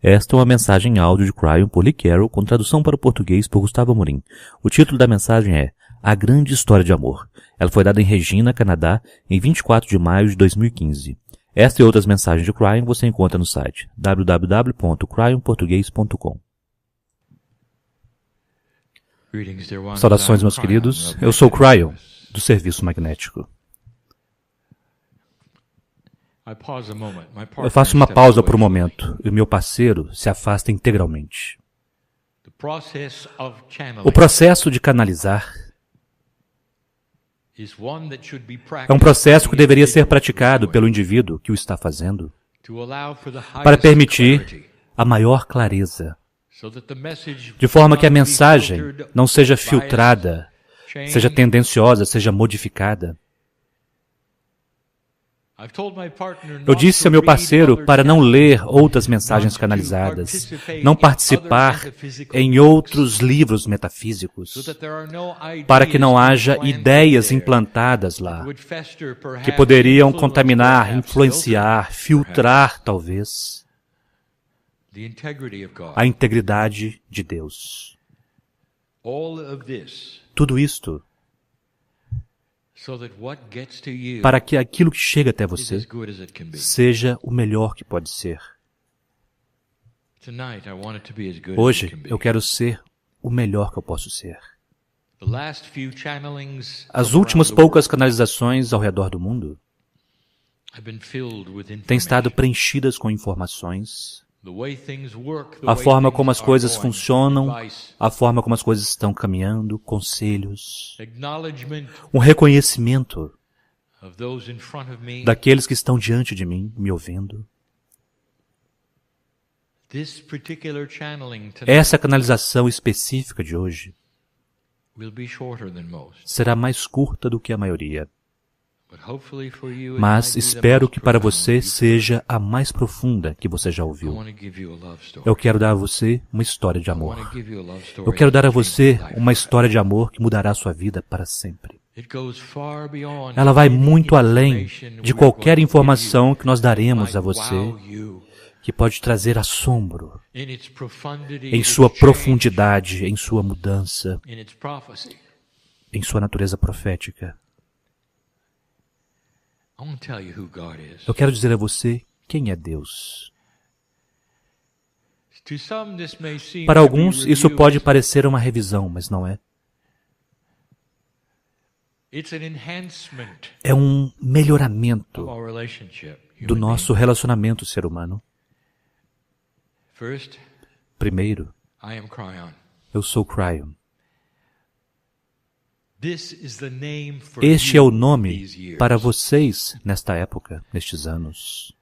Esta é uma mensagem em áudio de KRYON por KRYON, com tradução para o português por Gustavo Amorim. O título da mensagem é A Grande História de Amor. Ela foi dada em Regina, Canadá, em 24 de maio de 2015. Esta e outras mensagens de KRYON você encontra no site www.cryonportugues.com. Saudações, meus queridos. Eu sou KRYON, do Serviço Magnético. Eu faço uma pausa por um momento e o meu parceiro se afasta integralmente. O processo de canalizar é um processo que deveria ser praticado pelo indivíduo que o está fazendo para permitir a maior clareza, de forma que a mensagem não seja filtrada, seja tendenciosa, seja modificada. Eu disse ao meu parceiro para não ler outras mensagens canalizadas, não participar em outros livros metafísicos, para que não haja ideias implantadas lá, que poderiam contaminar, influenciar, filtrar, talvez, a integridade de Deus. Tudo isto para que aquilo que chega até você seja o melhor que pode ser. Hoje, eu quero ser o melhor que eu posso ser. As últimas poucas canalizações ao redor do mundo têm estado preenchidas com informações, a forma como as coisas funcionam, a forma como as coisas estão caminhando, conselhos, um reconhecimento daqueles que estão diante de mim, me ouvindo. Essa canalização específica de hoje será mais curta do que a maioria. Mas espero que para você seja a mais profunda que você já ouviu. Eu quero dar a você uma história de amor. Eu quero dar a você uma história de amor que mudará a sua vida para sempre. Ela vai muito além de qualquer informação que nós daremos a você, que pode trazer assombro em sua profundidade, em sua mudança, em sua natureza profética. Eu quero dizer a você quem é Deus. Para alguns, isso pode parecer uma revisão, mas não é. É um melhoramento do nosso relacionamento ser humano. Primeiro, eu sou KRYON. Este é o nome para vocês nesta época, nestes anos.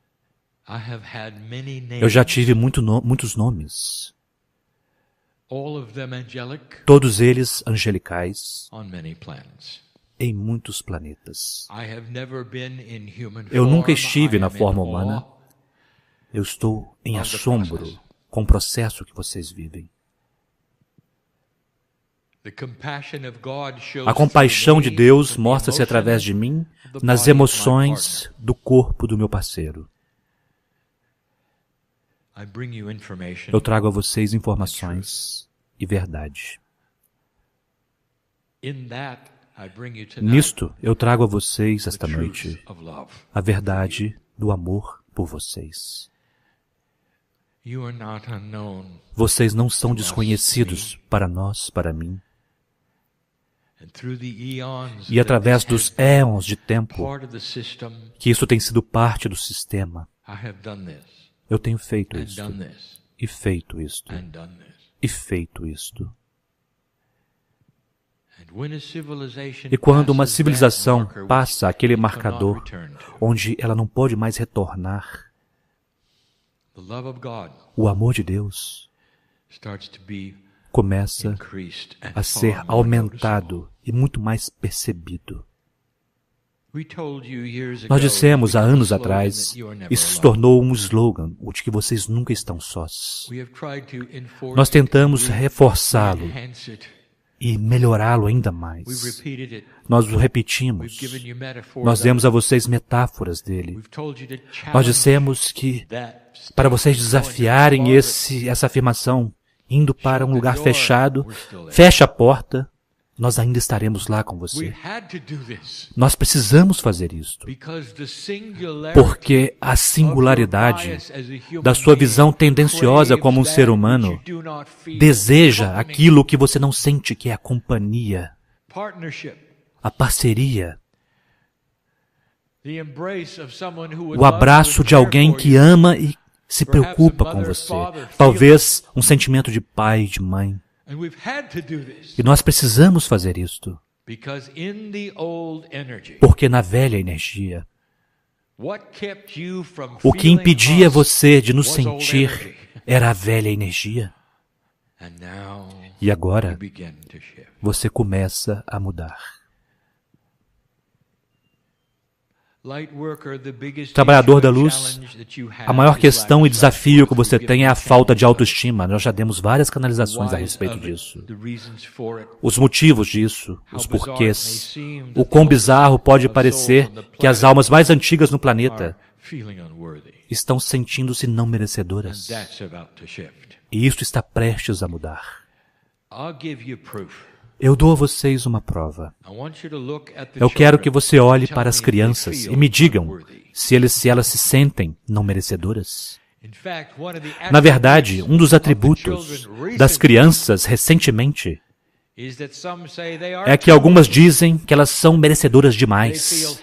Eu já tive muitos nomes. Todos eles angelicais, em muitos planetas. Eu nunca estive na forma humana. Eu estou em assombro com o processo que vocês vivem. A compaixão de Deus mostra-se através de mim nas emoções do corpo do meu parceiro. Eu trago a vocês informações e verdade. Nisto, eu trago a vocês esta noite a verdade do amor por vocês. Vocês não são desconhecidos para nós, para mim. E através dos éons de tempo, que isso tem sido parte do sistema, eu tenho feito isto, e feito isto, e feito isto. E quando uma civilização passa aquele marcador onde ela não pode mais retornar, o amor de Deus começa a ser aumentado e muito mais percebido. Nós dissemos há anos atrás, isso se tornou um slogan, o de que vocês nunca estão sós. Nós tentamos reforçá-lo e melhorá-lo ainda mais. Nós o repetimos. Nós demos a vocês metáforas dele. Nós dissemos que para vocês desafiarem essa afirmação, indo para um lugar fechado, feche a porta, nós ainda estaremos lá com você. Nós precisamos fazer isto, porque a singularidade da sua visão tendenciosa como um ser humano deseja aquilo que você não sente, que é a companhia, a parceria, o abraço de alguém que ama e se preocupa com você. Talvez um sentimento de pai, de mãe. E nós precisamos fazer isto, porque na velha energia, o que impedia você de nos sentir era a velha energia. E agora, você começa a mudar. Trabalhador da luz, a maior questão e desafio que você tem é a falta de autoestima. Nós já demos várias canalizações a respeito disso. Os motivos disso, os porquês. O quão bizarro pode parecer que as almas mais antigas no planeta estão sentindo-se não merecedoras. E isso está prestes a mudar. Eu dou a vocês uma prova. Eu quero que você olhe para as crianças e me digam se elas se sentem não merecedoras. Na verdade, um dos atributos das crianças recentemente é que algumas dizem que elas são merecedoras demais.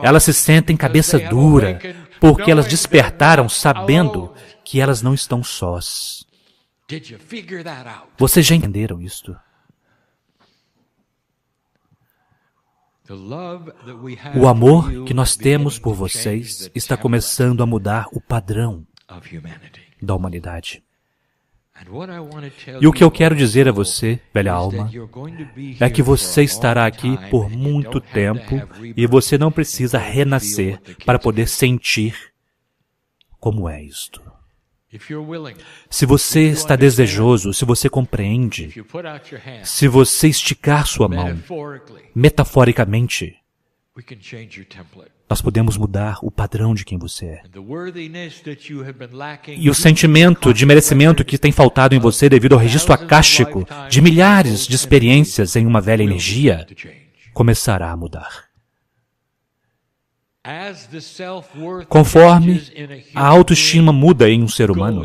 Elas se sentem cabeça dura porque elas despertaram sabendo que elas não estão sós. Vocês já entenderam isto? O amor que nós temos por vocês está começando a mudar o padrão da humanidade. E o que eu quero dizer a você, velha alma, é que você estará aqui por muito tempo e você não precisa renascer para poder sentir como é isto. Se você está desejoso, se você compreende, se você esticar sua mão, metaforicamente, nós podemos mudar o padrão de quem você é. E o sentimento de merecimento que tem faltado em você devido ao registro acástico de milhares de experiências em uma velha energia, começará a mudar. Conforme a autoestima muda em um ser humano,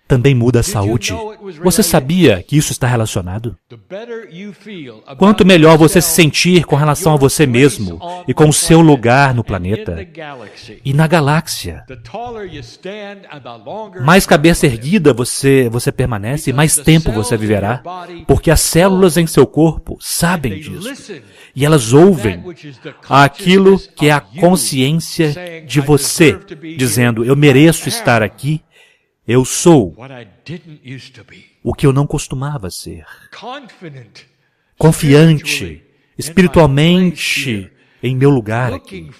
também muda a saúde. Você sabia que isso está relacionado? Quanto melhor você se sentir com relação a você mesmo e com o seu lugar no planeta e na galáxia, mais cabeça erguida você permanece e mais tempo você viverá, porque as células em seu corpo sabem disso. E elas ouvem aquilo que é a consciência de você, dizendo, eu mereço estar aqui. Eu sou o que eu não costumava ser. Confiante, espiritualmente, em meu lugar aqui.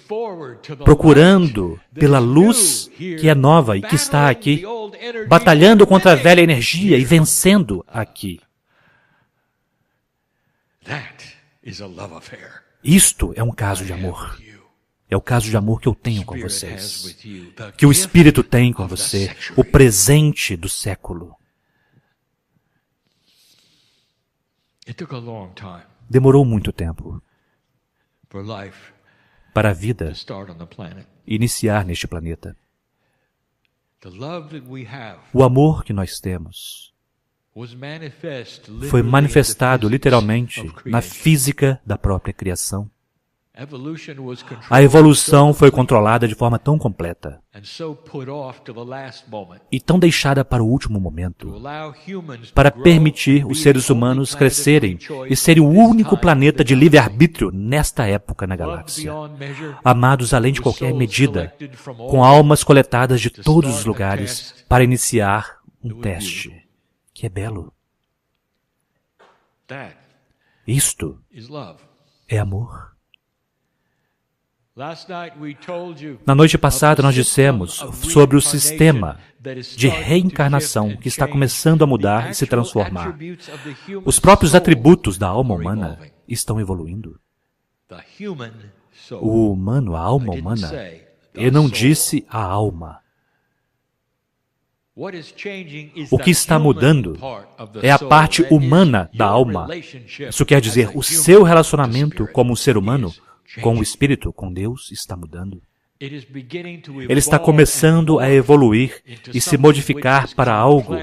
Procurando pela luz que é nova e que está aqui. Batalhando contra a velha energia e vencendo aqui. Isto é um caso de amor. É o caso de amor que eu tenho com vocês, que o Espírito tem com você, o presente do século. Demorou muito tempo para a vida iniciar neste planeta. O amor que nós temos foi manifestado literalmente na física da própria criação. A evolução foi controlada de forma tão completa e tão deixada para o último momento, para permitir os seres humanos crescerem e serem o único planeta de livre-arbítrio nesta época na galáxia, amados além de qualquer medida, com almas coletadas de todos os lugares para iniciar um teste, que é belo. Isto é amor. Na noite passada nós dissemos sobre o sistema de reencarnação que está começando a mudar e se transformar. Os próprios atributos da alma humana estão evoluindo. O humano, a alma humana, eu não disse a alma. O que está mudando é a parte humana da alma. Isso quer dizer, o seu relacionamento como um ser humano, com o Espírito, com Deus, está mudando. Ele está começando a evoluir e se modificar para algo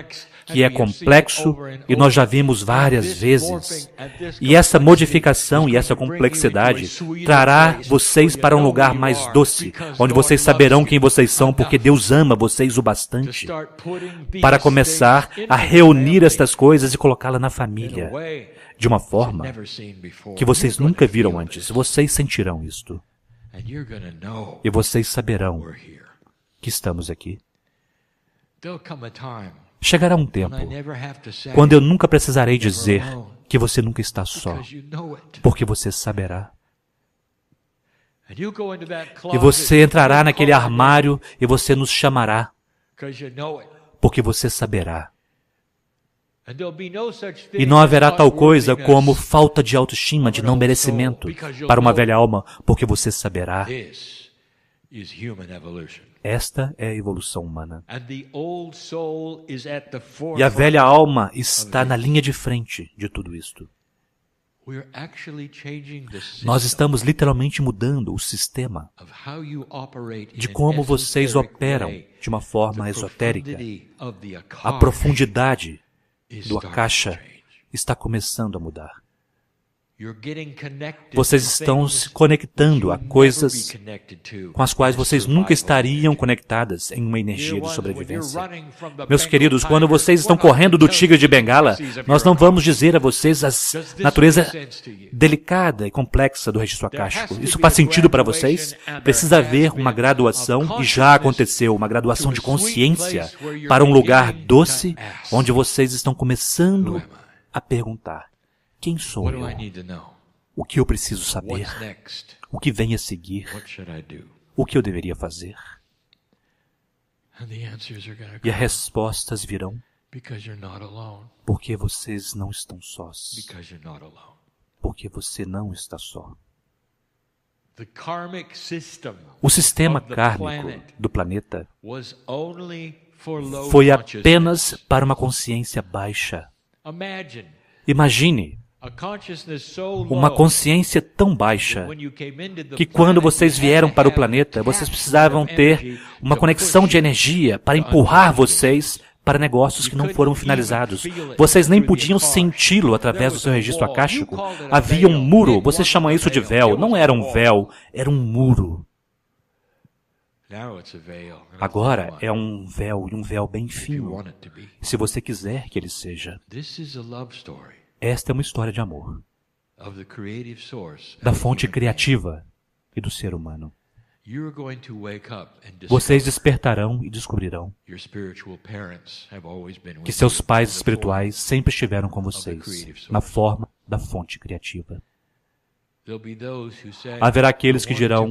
que é complexo e nós já vimos várias vezes. E essa modificação e essa complexidade trará vocês para um lugar mais doce, onde vocês saberão quem vocês são, porque Deus ama vocês o bastante para começar a reunir estas coisas e colocá-la na família, de uma forma que vocês nunca viram antes. Vocês sentirão isto. E vocês saberão que estamos aqui. Chegará um tempo quando eu nunca precisarei dizer que você nunca está só, porque você saberá. E você entrará naquele armário e você nos chamará, porque você saberá. E não haverá tal coisa como falta de autoestima, de não merecimento para uma velha alma, porque você saberá. Esta é a evolução humana. E a velha alma está na linha de frente de tudo isto. Nós estamos literalmente mudando o sistema de como vocês operam de uma forma esotérica. A profundidade do Akasha está começando a mudar. Vocês estão se conectando a coisas com as quais vocês nunca estariam conectadas em uma energia de sobrevivência. Meus queridos, quando vocês estão correndo do tigre de Bengala, nós não vamos dizer a vocês a natureza delicada e complexa do registro akáshico. Isso faz sentido para vocês? Precisa haver uma graduação, e já aconteceu, uma graduação de consciência para um lugar doce, onde vocês estão começando a perguntar: quem sou eu? O que eu preciso saber? O que vem a seguir? O que eu deveria fazer? E as respostas virão porque vocês não estão sós. Porque você não está só. O sistema kármico do planeta foi apenas para uma consciência baixa. Imagine uma consciência tão baixa que quando vocês vieram para o planeta, vocês precisavam ter uma conexão de energia para empurrar vocês para negócios que não foram finalizados. Vocês nem podiam senti-lo através do seu registro akáshico. Havia um muro, vocês chamam isso de véu. Não era um véu, era um muro. Agora é um véu, e um véu bem fino, se você quiser que ele seja. Esta é uma história de amor, da fonte criativa e do ser humano. Vocês despertarão e descobrirão que seus pais espirituais sempre estiveram com vocês, na forma da fonte criativa. Haverá aqueles que dirão: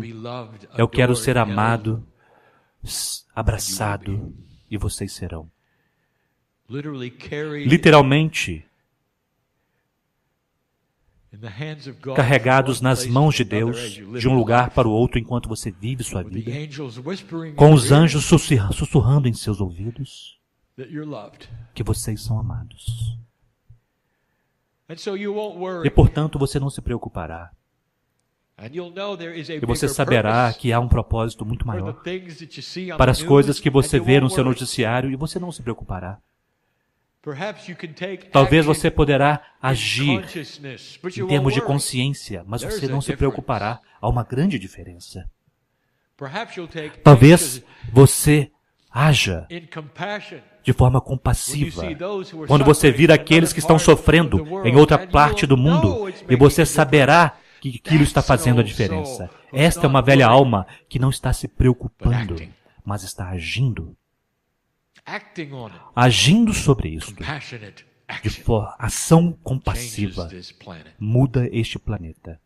eu quero ser amado, abraçado, e vocês serão. Literalmente, carregados nas mãos de Deus, de um lugar para o outro enquanto você vive sua vida, com os anjos sussurrando em seus ouvidos que vocês são amados. E, portanto, você não se preocupará. E você saberá que há um propósito muito maior para as coisas que você vê no seu noticiário, e você não se preocupará. Talvez você poderá agir em termos de consciência, mas você não se preocupará. Há uma grande diferença. Talvez você haja de forma compassiva quando você vir aqueles que estão sofrendo em outra parte do mundo, e você saberá que aquilo está fazendo a diferença. Esta é uma velha alma que não está se preocupando, mas está agindo. Agindo sobre isso, de ação compassiva, muda este planeta.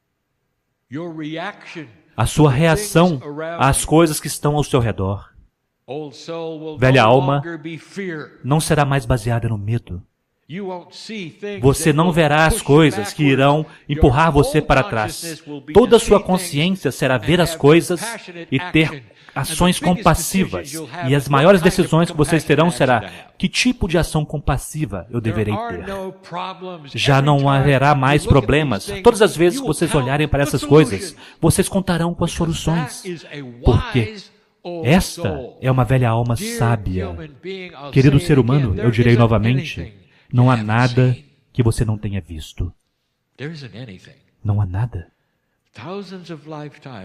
A sua reação às coisas que estão ao seu redor. Velha alma não será mais baseada no medo. Você não verá as coisas que irão empurrar você para trás. Toda a sua consciência será ver as coisas e ter ações compassivas. E as maiores decisões que vocês terão será: que tipo de ação compassiva eu deverei ter? Já não haverá mais problemas. Todas as vezes que vocês olharem para essas coisas, vocês contarão com as soluções. Porque esta é uma velha alma sábia. Querido ser humano, eu direi novamente, não há nada que você não tenha visto. Não há nada.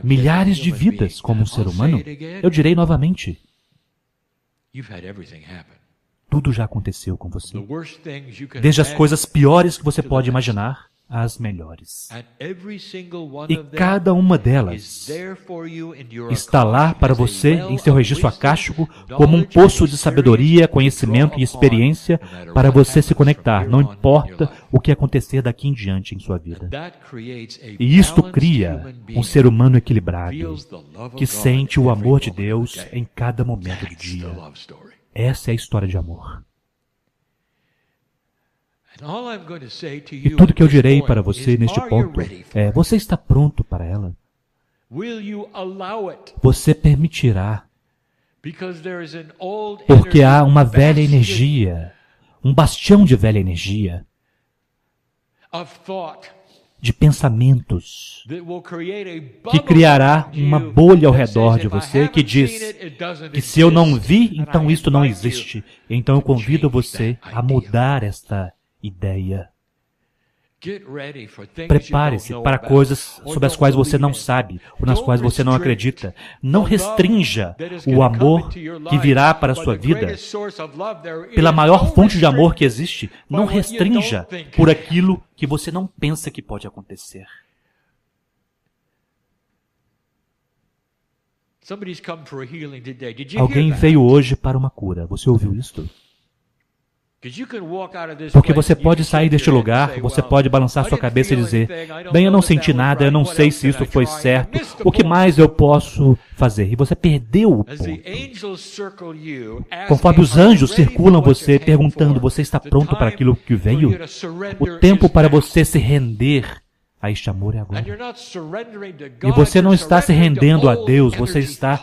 Milhares de vidas como um ser humano, eu direi novamente, tudo já aconteceu com você. Desde as coisas piores que você pode imaginar, às melhores. E cada uma delas está lá para você em seu registro acástico como um poço de sabedoria, conhecimento e experiência para você se conectar, não importa o que acontecer daqui em diante em sua vida. E isto cria um ser humano equilibrado, que sente o amor de Deus em cada momento do dia. Essa é a história de amor. E tudo que eu direi para você neste ponto é: você está pronto para ela? Você permitirá? Porque há uma velha energia, um bastião de velha energia, de pensamentos, que criará uma bolha ao redor de você que diz que se eu não vi, então isto não existe. Então eu convido você a mudar esta ideia. Prepare-se para coisas sobre as quais você não sabe, ou nas quais você não acredita. Não restrinja o amor que virá para a sua vida pela maior fonte de amor que existe. Não restrinja por aquilo que você não pensa que pode acontecer. Alguém veio hoje para uma cura. Você ouviu isto? Porque você pode sair deste lugar, você pode balançar sua cabeça e dizer: bem, eu não senti nada, eu não sei se isso foi certo, o que mais eu posso fazer? E você perdeu o ponto. Conforme os anjos circulam você perguntando: você está pronto para aquilo que veio? O tempo para você se render a este amor é agora. E você não está se rendendo a Deus, você está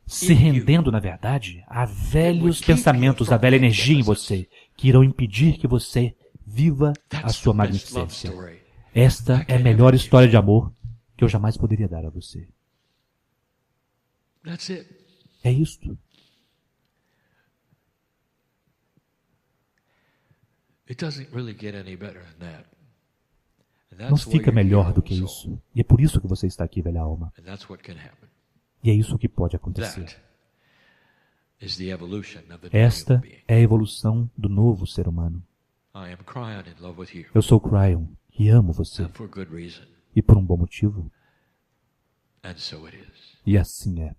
se rendendo, na verdade, a velhos pensamentos, a velha energia em você, que irão impedir que você viva a sua magnificência. Esta é a melhor história de amor que eu jamais poderia dar a você. É isto. Não fica melhor do que isso. E é por isso que você está aqui, velha alma. E é isso que pode acontecer. Esta é a evolução do novo ser humano. Eu sou KRYON e amo você. E por um bom motivo. E assim é.